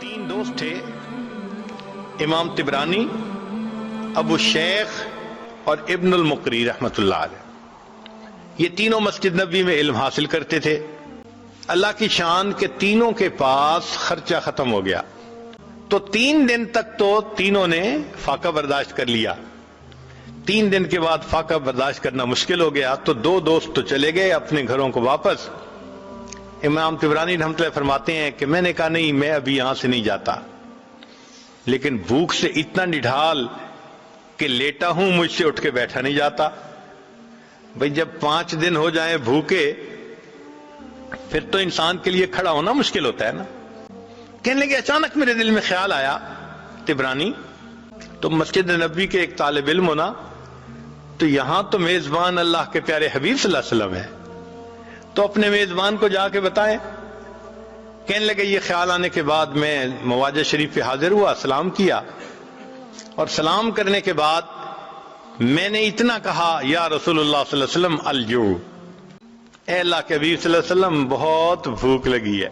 تین دوست تھے، امام طبرانی، ابو شیخ اور ابن المقری رحمۃ اللہ علیہ۔ یہ تینوں مسجد نبوی میں علم حاصل کرتے تھے۔ اللہ کی شان کہ تینوں کے پاس خرچہ ختم ہو گیا، تو 3 دن تک تو تینوں نے فاقہ برداشت کر لیا۔ 3 دن کے بعد فاقہ برداشت کرنا مشکل ہو گیا، تو 2 دوست تو چلے گئے اپنے گھروں کو واپس۔ امام طبرانی رحمۃ اللہ فرماتے ہیں کہ میں نے کہا نہیں، میں ابھی یہاں سے نہیں جاتا، لیکن بھوک سے اتنا نڈھال کہ لیٹا ہوں، مجھ سے اٹھ کے بیٹھا نہیں جاتا۔ بھئی جب 5 دن ہو جائیں بھوکے، پھر تو انسان کے لیے کھڑا ہونا مشکل ہوتا ہے نا۔ کہنے لگے اچانک میرے دل میں خیال آیا، طبرانی تو مسجد نبوی کے ایک طالب علم ہونا، تو یہاں تو میزبان اللہ کے پیارے حبیب صلی اللہ علیہ وسلم ہے، تو اپنے میزبان کو جا کے بتائیں۔ کہنے لگے یہ خیال آنے کے بعد میں مواجہ شریف پہ حاضر ہوا، سلام کیا، اور سلام کرنے کے بعد میں نے اتنا کہا، یا رسول اللہ صلی اللہ علیہ وسلم الجوع، اے اللہ کے حبیب صلی اللہ علیہ وسلم بہت بھوک لگی ہے۔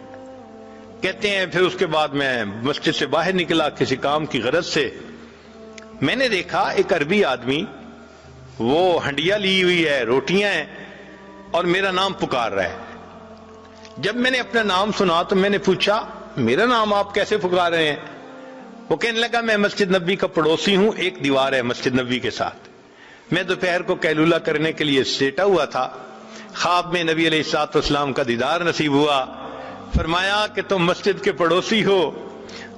کہتے ہیں پھر اس کے بعد میں مسجد سے باہر نکلا کسی کام کی غرض سے، میں نے دیکھا ایک عربی آدمی، وہ ہنڈیا لی ہوئی ہے، روٹیاں ہیں، اور میرا نام پکار رہا ہے۔ جب میں نے اپنا نام سنا تو میں نے پوچھا میرا نام آپ کیسے پکار رہے ہیں؟ وہ کہنے لگا میں مسجد نبوی کا پڑوسی ہوں، ایک دیوار ہے مسجد نبوی کے ساتھ، میں دوپہر کو قیلولہ کرنے کے لیے لیٹا ہوا تھا، خواب میں نبی علیہ الصلوۃ والسلام کا دیدار نصیب ہوا۔ فرمایا کہ تم مسجد کے پڑوسی ہو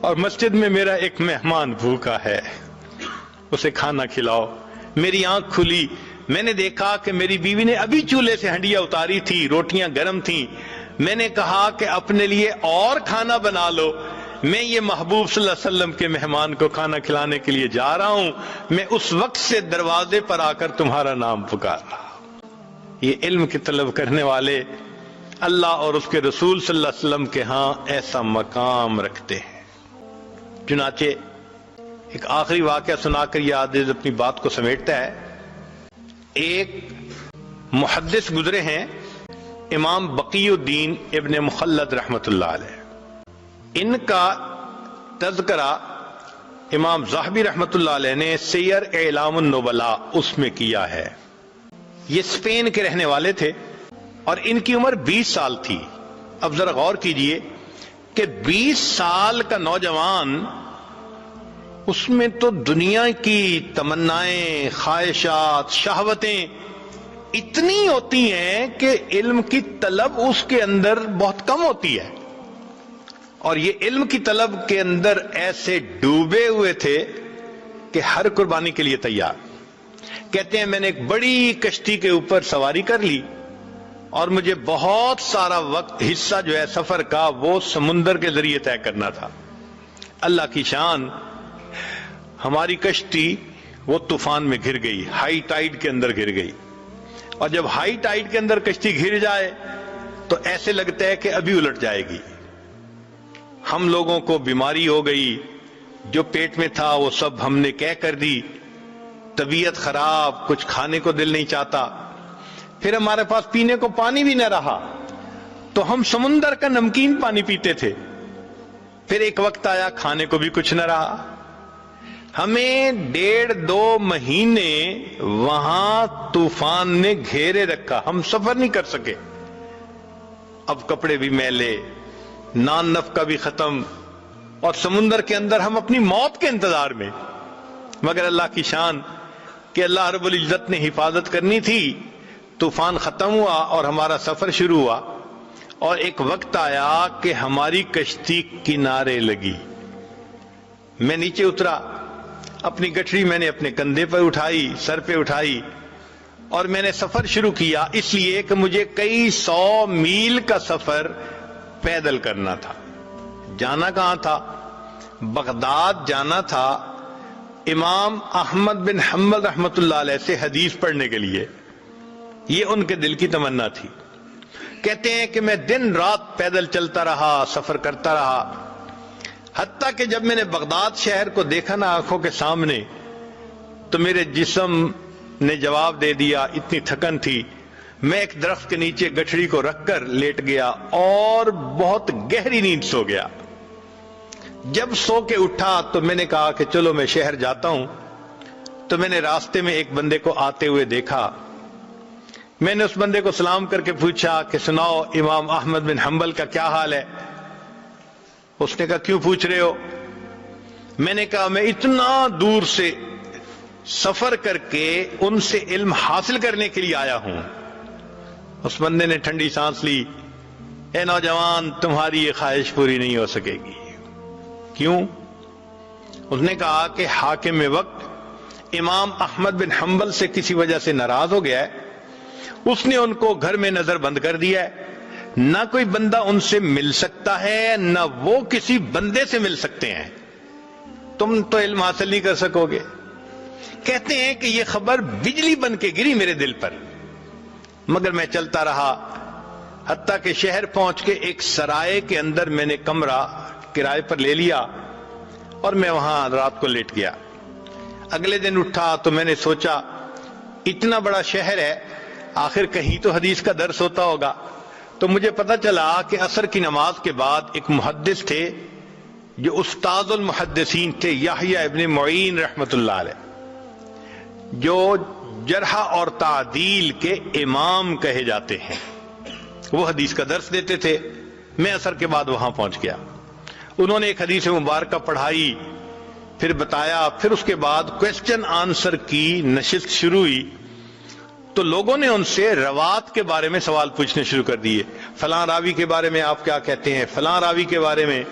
اور مسجد میں میرا ایک مہمان بھوکا ہے، اسے کھانا کھلاؤ۔ میری آنکھ کھلی، میں نے دیکھا کہ میری بیوی نے ابھی چولہے سے ہنڈیا اتاری تھی، روٹیاں گرم تھیں۔ میں نے کہا کہ اپنے لیے اور کھانا بنا لو، میں یہ محبوب صلی اللہ علیہ وسلم کے مہمان کو کھانا کھلانے کے لیے جا رہا ہوں، میں اس وقت سے دروازے پر آ کر تمہارا نام پکار رہا۔ یہ علم کی طلب کرنے والے اللہ اور اس کے رسول صلی اللہ علیہ وسلم کے ہاں ایسا مقام رکھتے ہیں۔ چنانچہ ایک آخری واقعہ سنا کر یہ عادل اپنی بات کو سمیٹتا ہے۔ ایک محدث گزرے ہیں، امام بقی الدین ابن مخلد رحمۃ اللہ علیہ، ان کا تذکرہ امام ذہبی رحمۃ اللہ علیہ نے سیر اعلام النبلاء اس میں کیا ہے۔ یہ اسپین کے رہنے والے تھے اور ان کی عمر 20 سال تھی۔ اب ذرا غور کیجئے کہ 20 سال کا نوجوان، اس میں تو دنیا کی تمنائیں، خواہشات، شہوتیں اتنی ہوتی ہیں کہ علم کی طلب اس کے اندر بہت کم ہوتی ہے، اور یہ علم کی طلب کے اندر ایسے ڈوبے ہوئے تھے کہ ہر قربانی کے لیے تیار۔ کہتے ہیں میں نے ایک بڑی کشتی کے اوپر سواری کر لی، اور مجھے بہت سارا وقت حصہ جو ہے سفر کا وہ سمندر کے ذریعے طے کرنا تھا۔ اللہ کی شان، ہماری کشتی وہ طوفان میں گر گئی، ہائی ٹائیڈ کے اندر گر گئی، اور جب ہائی ٹائیڈ کے اندر کشتی گر جائے تو ایسے لگتا ہے کہ ابھی الٹ جائے گی۔ ہم لوگوں کو بیماری ہو گئی، جو پیٹ میں تھا وہ سب ہم نے کہہ کر دی، طبیعت خراب، کچھ کھانے کو دل نہیں چاہتا، پھر ہمارے پاس پینے کو پانی بھی نہ رہا، تو ہم سمندر کا نمکین پانی پیتے تھے۔ پھر ایک وقت آیا کھانے کو بھی کچھ نہ رہا، ہمیں 1.5-2 مہینے وہاں طوفان نے گھیرے رکھا، ہم سفر نہیں کر سکے۔ اب کپڑے بھی میلے، نان نفقہ بھی ختم، اور سمندر کے اندر ہم اپنی موت کے انتظار میں۔ مگر اللہ کی شان کہ اللہ رب العزت نے حفاظت کرنی تھی، طوفان ختم ہوا اور ہمارا سفر شروع ہوا، اور ایک وقت آیا کہ ہماری کشتی کنارے لگی۔ میں نیچے اترا، اپنی گٹھری میں نے اپنے کندھے پر اٹھائی، سر پہ اٹھائی، اور میں نے سفر شروع کیا، اس لیے کہ مجھے کئی 100 میل کا سفر پیدل کرنا تھا۔ جانا کہاں تھا؟ بغداد جانا تھا، امام احمد بن حنبل رحمۃ اللہ علیہ سے حدیث پڑھنے کے لیے۔ یہ ان کے دل کی تمنا تھی۔ کہتے ہیں کہ میں دن رات پیدل چلتا رہا، سفر کرتا رہا، حتیٰ کہ جب میں نے بغداد شہر کو دیکھا نا آنکھوں کے سامنے، تو میرے جسم نے جواب دے دیا، اتنی تھکن تھی، میں ایک درخت کے نیچے گٹھڑی کو رکھ کر لیٹ گیا اور بہت گہری نیند سو گیا۔ جب سو کے اٹھا تو میں نے کہا کہ چلو میں شہر جاتا ہوں، تو میں نے راستے میں ایک بندے کو آتے ہوئے دیکھا۔ میں نے اس بندے کو سلام کر کے پوچھا کہ سناؤ امام احمد بن حنبل کا کیا حال ہے؟ اس نے کہا کیوں پوچھ رہے ہو؟ میں نے کہا میں اتنا دور سے سفر کر کے ان سے علم حاصل کرنے کے لیے آیا ہوں۔ اس بندے نے ٹھنڈی سانس لی، اے نوجوان تمہاری یہ خواہش پوری نہیں ہو سکے گی۔ کیوں؟ اس نے کہا کہ حاکم وقت امام احمد بن حنبل سے کسی وجہ سے ناراض ہو گیا ہے، اس نے ان کو گھر میں نظر بند کر دیا ہے، نہ کوئی بندہ ان سے مل سکتا ہے نہ وہ کسی بندے سے مل سکتے ہیں، تم تو علم حاصل نہیں کر سکو گے۔ کہتے ہیں کہ یہ خبر بجلی بن کے گری میرے دل پر، مگر میں چلتا رہا حتیٰ کہ شہر پہنچ کے ایک سرائے کے اندر میں نے کمرہ کرائے پر لے لیا اور میں وہاں رات کو لیٹ گیا۔ اگلے دن اٹھا تو میں نے سوچا اتنا بڑا شہر ہے، آخر کہیں تو حدیث کا درس ہوتا ہوگا۔ تو مجھے پتا چلا کہ عصر کی نماز کے بعد ایک محدث تھے جو استاد المحدثین تھے، یحییٰ ابن معین رحمت اللہ علیہ، جو جرح اور تعدیل کے امام کہے جاتے ہیں، وہ حدیث کا درس دیتے تھے۔ میں عصر کے بعد وہاں پہنچ گیا، انہوں نے ایک حدیث مبارکہ پڑھائی، پھر بتایا، پھر اس کے بعد کوسچن آنسر کی نشست شروع ہوئی۔ تو لوگوں نے ان سے روات کے بارے میں سوال پوچھنے شروع کر دیے، فلاں راوی کے بارے میں آپ کیا کہتے ہیں، فلاں راوی کے بارے میں۔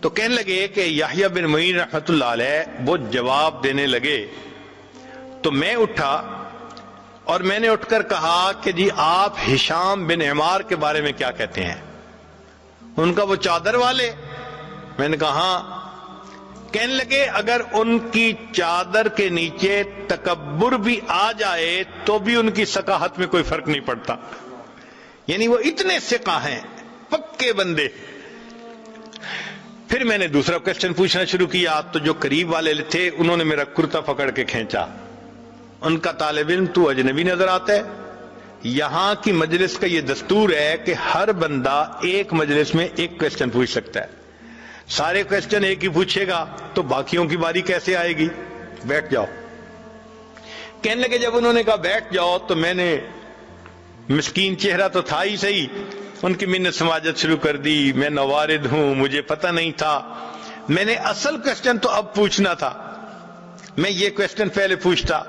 تو کہنے لگے کہ یحییٰ بن معین رحمت اللہ علیہ وہ جواب دینے لگے۔ تو میں اٹھا اور میں نے اٹھ کر کہا کہ جی آپ ہشام بن عمار کے بارے میں کیا کہتے ہیں؟ ان کا وہ چادر والے؟ میں نے کہا ہاں۔ کہنے لگے اگر ان کی چادر کے نیچے تکبر بھی آ جائے تو بھی ان کی ثقافت میں کوئی فرق نہیں پڑتا، یعنی وہ اتنے ثقہ ہیں، پکے بندے۔ پھر میں نے دوسرا کوسچن پوچھنا شروع کیا تو جو قریب والے تھے انہوں نے میرا کرتا پکڑ کے کھینچا، ان کا طالب علم تو اجنبی نظر آتا ہے، یہاں کی مجلس کا یہ دستور ہے کہ ہر بندہ ایک مجلس میں ایک کوسچن پوچھ سکتا ہے، سارے کوسچن ایک ہی پوچھے گا تو باقیوں کی باری کیسے آئے گی؟ بیٹھ جاؤ۔ کہنے لگے جب انہوں نے کہا بیٹھ جاؤ تو میں نے، مسکین چہرہ تو تھا ہی صحیح، ان کی منت سماجت شروع کر دی، میں نوارد ہوں، مجھے پتہ نہیں تھا، میں نے اصل کوسچن تو اب پوچھنا تھا، میں یہ کوسچن پہلے پوچھتا۔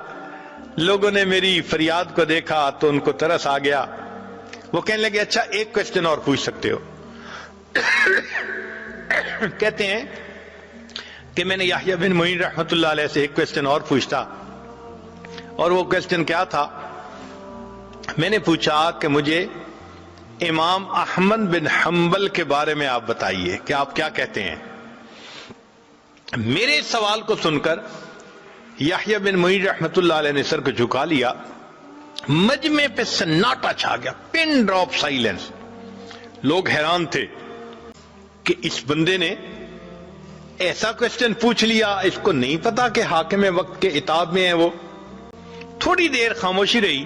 لوگوں نے میری فریاد کو دیکھا تو ان کو ترس آ گیا، وہ کہنے لگے اچھا ایک کوسچن اور پوچھ سکتے ہو۔ کہتے ہیں کہ میں نے یحییٰ بن معین رحمت اللہ علیہ سے ایک کوسچن اور پوچھتا، اور وہ کوسچن کیا تھا؟ میں نے پوچھا کہ مجھے امام احمد بن حنبل کے بارے میں آپ بتائیے کہ آپ کیا کہتے ہیں۔ میرے سوال کو سن کر یحییٰ بن معین رحمت اللہ علیہ نے سر کو جھکا لیا، مجمع پہ سناٹا چھا گیا، پن ڈراپ سائلنس۔ لوگ حیران تھے کہ اس بندے نے ایسا کوسچن پوچھ لیا، اس کو نہیں پتا کہ حاکم وقت کے عتاب میں ہے وہ۔ تھوڑی دیر خاموشی رہی،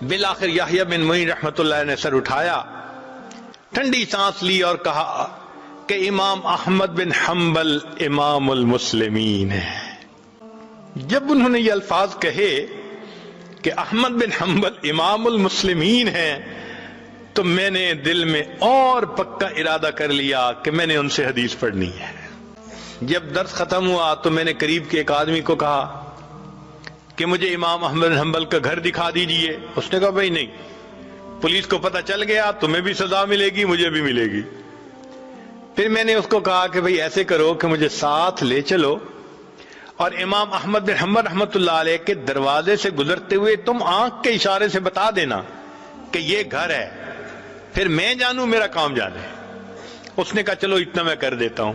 بالآخر یحییٰ بن معین رحمت اللہ نے سر اٹھایا، ٹھنڈی سانس لی اور کہا کہ امام احمد بن حنبل امام المسلمین ہے۔ جب انہوں نے یہ الفاظ کہے کہ احمد بن حنبل امام المسلمین ہیں تو میں نے دل میں اور پکا ارادہ کر لیا کہ میں نے ان سے حدیث پڑھنی ہے۔ جب درس ختم ہوا تو میں نے قریب کے ایک آدمی کو کہا کہ مجھے امام احمد بن حنبل کا گھر دکھا دیجئے۔ اس نے کہا بھائی نہیں، پولیس کو پتہ چل گیا تمہیں بھی سزا ملے گی، مجھے بھی ملے گی۔ پھر میں نے اس کو کہا کہ بھائی ایسے کرو کہ مجھے ساتھ لے چلو اور امام احمد بن حنبل رحمت اللہ علیہ کے دروازے سے گزرتے ہوئے تم آنکھ کے اشارے سے بتا دینا کہ یہ گھر ہے، پھر میں جانوں میرا کام جانے۔ اس نے کہا چلو اتنا میں کر دیتا ہوں۔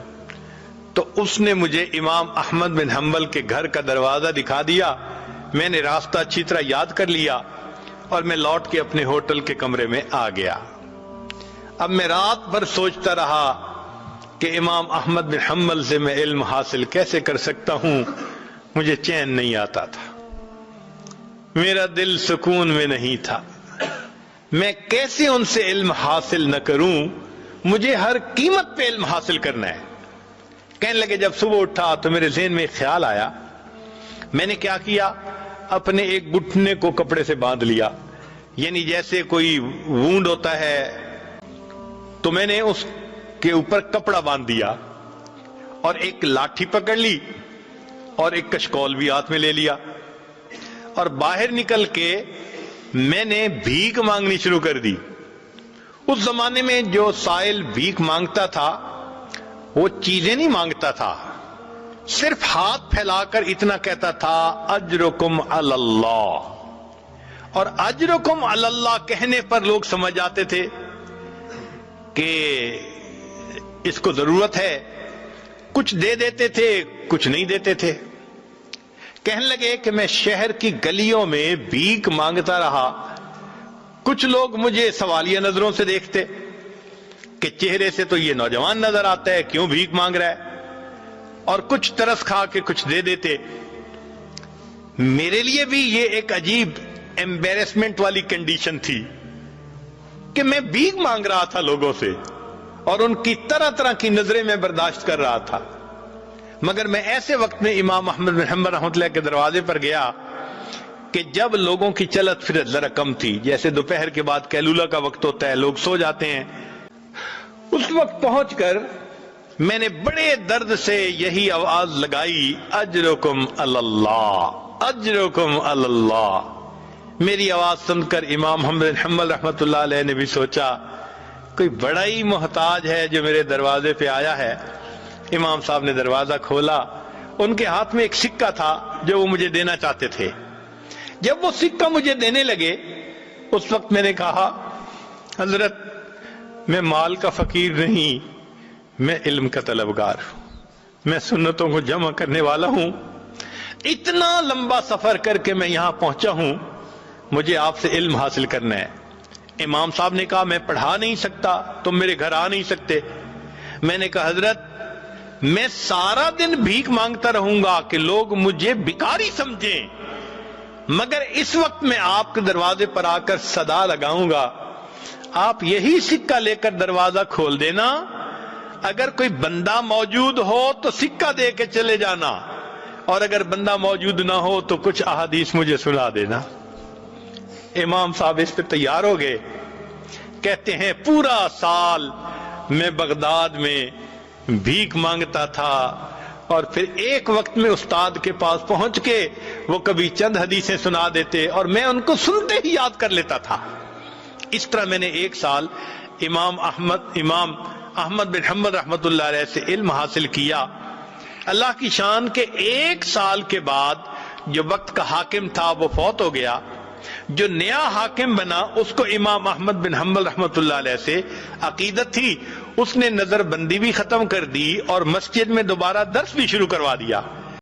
تو اس نے مجھے امام احمد بن حنبل کے گھر کا دروازہ دکھا دیا، میں نے راستہ اچھی طرح یاد کر لیا اور میں لوٹ کے اپنے ہوٹل کے کمرے میں آ گیا۔ اب میں رات بھر سوچتا رہا کہ امام احمد بن حنبل سے میں علم حاصل کیسے کر سکتا ہوں، مجھے چین نہیں آتا تھا۔ میرا دل سکون میں نہیں تھا، میں کیسے ان سے علم حاصل نہ کروں، مجھے ہر قیمت پہ علم حاصل کرنا ہے۔ کہنے لگے جب صبح اٹھا تو میرے ذہن میں ایک خیال آیا، میں نے کیا کیا، اپنے ایک گھٹنے کو کپڑے سے باندھ لیا، یعنی جیسے کوئی وونڈ ہوتا ہے تو میں نے اس کے اوپر کپڑا باندھ دیا، اور ایک لاٹھی پکڑ لی اور ایک کشکول بھی ہاتھ میں لے لیا، اور باہر نکل کے میں نے بھیک مانگنی شروع کر دی۔ اس زمانے میں جو سائل بھیک مانگتا تھا وہ چیزیں نہیں مانگتا تھا، صرف ہاتھ پھیلا کر اتنا کہتا تھا اجرکم علی اللہ، اور اجرکم علی اللہ کہنے پر لوگ سمجھ جاتے تھے کہ اس کو ضرورت ہے، کچھ دے دیتے تھے کچھ نہیں دیتے تھے۔ کہنے لگے کہ میں شہر کی گلیوں میں بھیک مانگتا رہا، کچھ لوگ مجھے سوالیہ نظروں سے دیکھتے کہ چہرے سے تو یہ نوجوان نظر آتا ہے، کیوں بھیک مانگ رہا ہے، اور کچھ ترس کھا کے کچھ دے دیتے۔ میرے لیے بھی یہ ایک عجیب ایمبیرسمنٹ والی کنڈیشن تھی کہ میں بھیک مانگ رہا تھا لوگوں سے، اور ان کی طرح طرح کی نظریں میں برداشت کر رہا تھا۔ مگر میں ایسے وقت میں امام احمد بن حنبل رحمۃ اللہ کے دروازے پر گیا کہ جب لوگوں کی چلت پھرت ذرا کم تھی، جیسے دوپہر کے بعد قیلولہ کا وقت ہوتا ہے، لوگ سو جاتے ہیں۔ اس وقت پہنچ کر میں نے بڑے درد سے یہی آواز لگائی، اجرکم علی اللہ، اجرکم علی اللہ۔ میری آواز سن کر امام احمد بن حنبل رحمۃ اللہ علیہ نے بھی سوچا کوئی بڑا ہی محتاج ہے جو میرے دروازے پہ آیا ہے۔ امام صاحب نے دروازہ کھولا، ان کے ہاتھ میں ایک سکہ تھا جو وہ مجھے دینا چاہتے تھے۔ جب وہ سکہ مجھے دینے لگے اس وقت میں نے کہا حضرت میں مال کا فقیر نہیں، میں علم کا طلبگار ہوں، میں سنتوں کو جمع کرنے والا ہوں، اتنا لمبا سفر کر کے میں یہاں پہنچا ہوں، مجھے آپ سے علم حاصل کرنا ہے۔ امام صاحب نے کہا میں پڑھا نہیں سکتا، تم میرے گھر آ نہیں سکتے۔ میں نے کہا حضرت میں سارا دن بھیک مانگتا رہوں گا کہ لوگ مجھے بھکاری سمجھیں، مگر اس وقت میں آپ کے دروازے پر آ کر صدا لگاؤں گا، آپ یہی سکہ لے کر دروازہ کھول دینا، اگر کوئی بندہ موجود ہو تو سکہ دے کے چلے جانا، اور اگر بندہ موجود نہ ہو تو کچھ احادیث مجھے سنا دینا۔ امام صاحب اس پہ تیار ہو گئے، کہتے ہیں پورا سال میں بغداد میں بھیک مانگتا تھا، اور پھر ایک وقت میں استاد کے پاس پہنچ کے وہ کبھی چند حدیثیں سنا دیتے اور میں ان کو سنتے ہی یاد کر لیتا تھا۔ اس طرح میں نے ایک سال امام احمد بن حنبل رحمۃ اللہ علیہ سے علم حاصل کیا۔ اللہ کی شان کے ایک سال کے بعد جو وقت کا حاکم تھا وہ فوت ہو گیا، جو نیا حاکم بنا اس کو امام احمد بن حنبل رحمۃ اللہ علیہ سے عقیدت تھی، اس نے نظر بندی بھی ختم کر دی اور مسجد میں دوبارہ درس بھی شروع کروا دیا۔